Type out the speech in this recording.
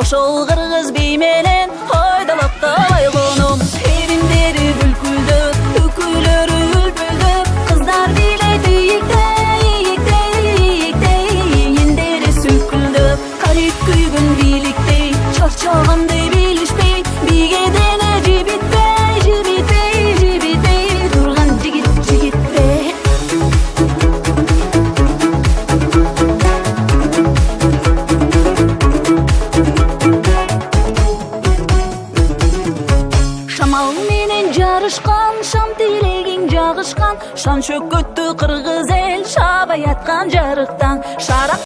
ошол кыргыз би менен ойдолоп байлоонум. Эримдери бүлкүлдү, үкүлөрү үлпүлдү, кыздар бийлейди ийиктей, эндери сүлкүлдү. Карип күйгөн бийликтей, чарчагандай билишпей, биге дене жибитпей, турган жигитпей. Шамал менен жарышкан, шам тилегиң жагышкан, шан чөкөттү кыргыз эл, шабай аткан жарыктан.